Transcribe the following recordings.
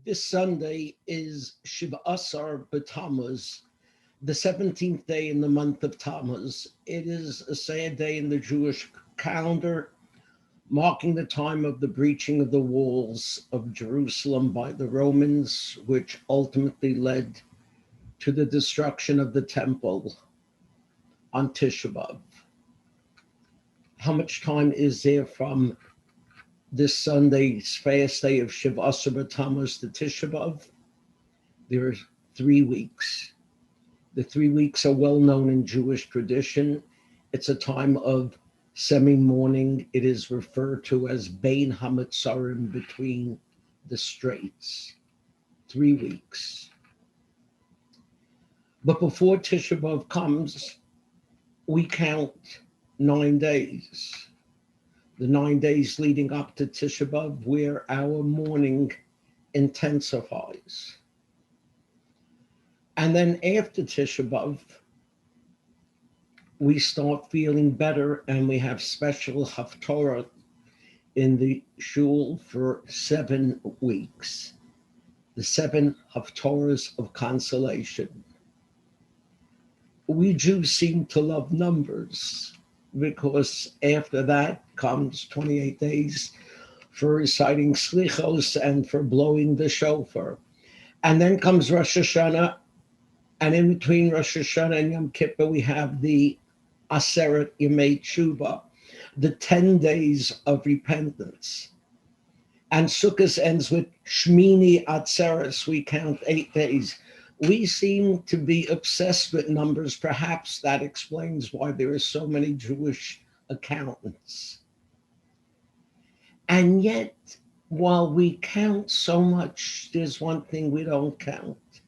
This Sunday is Shiva Asar B'Tammuz, the 17th day in the month of Tammuz. It is a sad day in the Jewish calendar, marking the time of the breaching of the walls of Jerusalem by the Romans, which ultimately led to the destruction of the temple on Tisha B'Av. How much time is there from this Sunday's fast day of Shiva Asar B'Tammuz to Tisha B'Av? There are 3 weeks. The 3 weeks are well known in Jewish tradition. It's a time of semi-mourning. It is referred to as Bein HaMetzarim, between the straits. 3 weeks. But before Tisha B'Av comes, we count 9 days. The 9 days leading up to Tisha B'Av, where our mourning intensifies. And then after Tisha B'Av, we start feeling better, and we have special haftorah in the shul for 7 weeks. The 7 haftorahs of consolation. We Jews seem to love numbers, because after that comes 28 days for reciting slichos and for blowing the shofar. And then comes Rosh Hashanah, and in between Rosh Hashanah and Yom Kippur, we have the Aseret Yemei Tshuva, the 10 days of repentance. And Sukkot ends with Shmini Atzeres, we count 8 days. We seem to be obsessed with numbers. Perhaps that explains why there are so many Jewish accountants. And yet, while we count so much, there's one thing we don't count.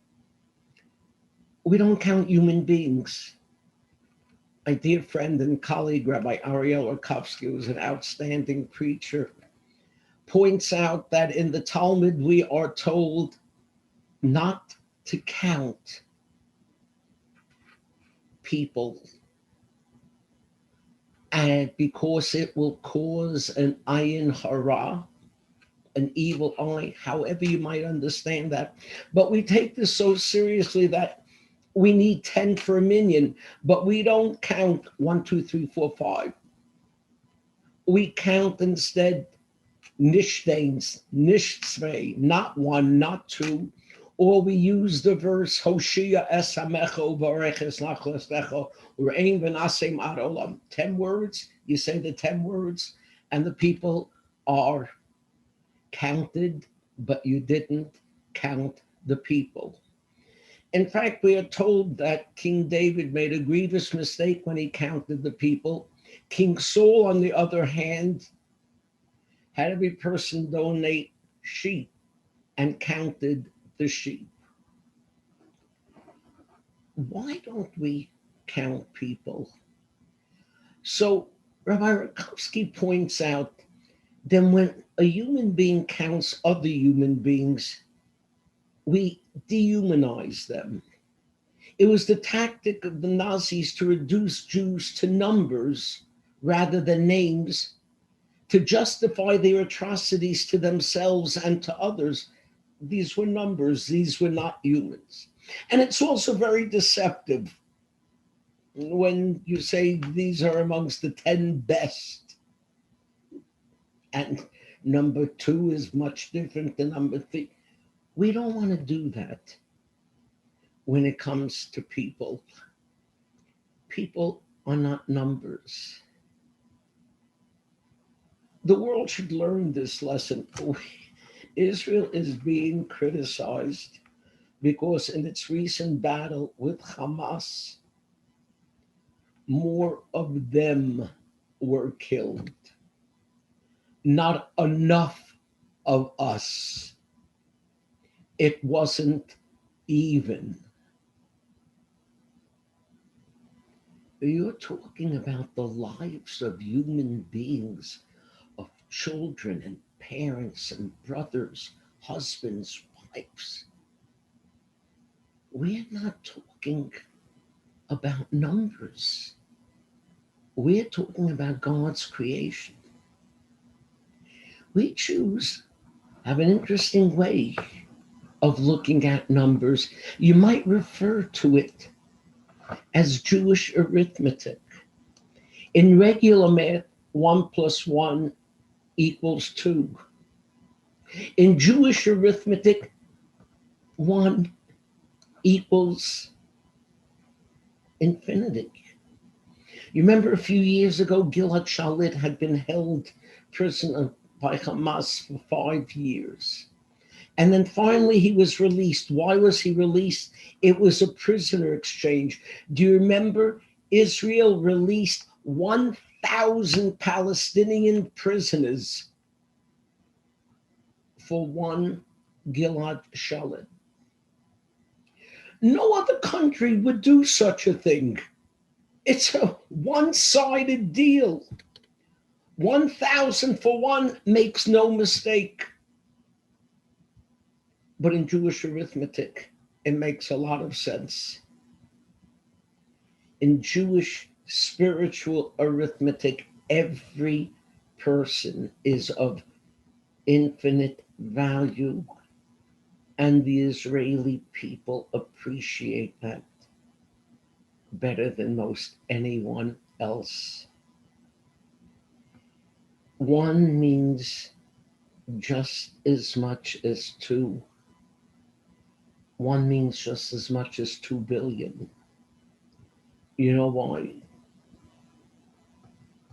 We don't count human beings. My dear friend and colleague, Rabbi Ariel Orkovsky, who was an outstanding preacher, points out that in the Talmud we are told not to count people, and because it will cause an ayin hara, an evil eye, however you might understand that. But we take this so seriously that we need 10 for a minyan, but we don't count 1, 2, 3, 4, 5. We count instead nishtains, nishtzvei, not 1, not 2, or we use the verse Hoshia es hamecho v'oreches nachlastecho u'rein v'nasem ad olam. 10 words. You say the 10 words, and the people are counted, but you didn't count the people. In fact, we are told that King David made a grievous mistake when he counted the people. King Saul, on the other hand, had every person donate sheep and counted the sheep. Why don't we count people? So Rabbi Rakowski points out, then when a human being counts other human beings, we dehumanize them. It was the tactic of the Nazis to reduce Jews to numbers rather than names, to justify their atrocities to themselves and to others. These were numbers, these were not humans. And it's also very deceptive when you say these are amongst the 10 best, and number 2 is much different than number 3. We don't want to do that when it comes to people. People are not numbers. The world should learn this lesson. Israel is being criticized because in its recent battle with Hamas, more of them were killed. Not enough of us. It wasn't even. You're talking about the lives of human beings, of children and parents and brothers, husbands, wives. We're not talking about numbers. We're talking about God's creation. We Jews have an interesting way of looking at numbers. You might refer to it as Jewish arithmetic. In regular math, 1 plus 1 equals 2. In Jewish arithmetic, 1 equals infinity. You remember a few years ago, Gilad Shalit had been held prisoner by Hamas for 5 years. And then finally he was released. Why was he released? It was a prisoner exchange. Do you remember? Israel released 1,000 Palestinian prisoners for one Gilad Shalit. No other country would do such a thing. It's a one-sided deal. 1,000 for one makes no mistake. But in Jewish arithmetic, it makes a lot of sense. In Jewish spiritual arithmetic, every person is of infinite value, and the Israeli people appreciate that better than most anyone else. 1 means just as much as 2. 1 means just as much as 2 billion. You know why?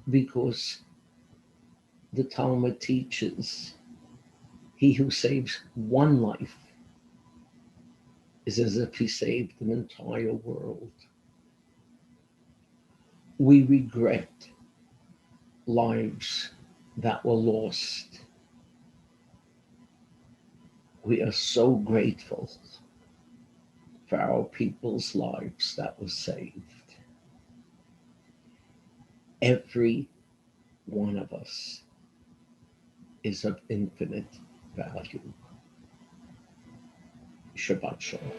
Because the Talmud teaches he who saves 1 life is as if he saved an entire world. We regret lives that were lost. We are so grateful for our people's lives that were saved. Every one of us is of infinite value. Shabbat Shalom.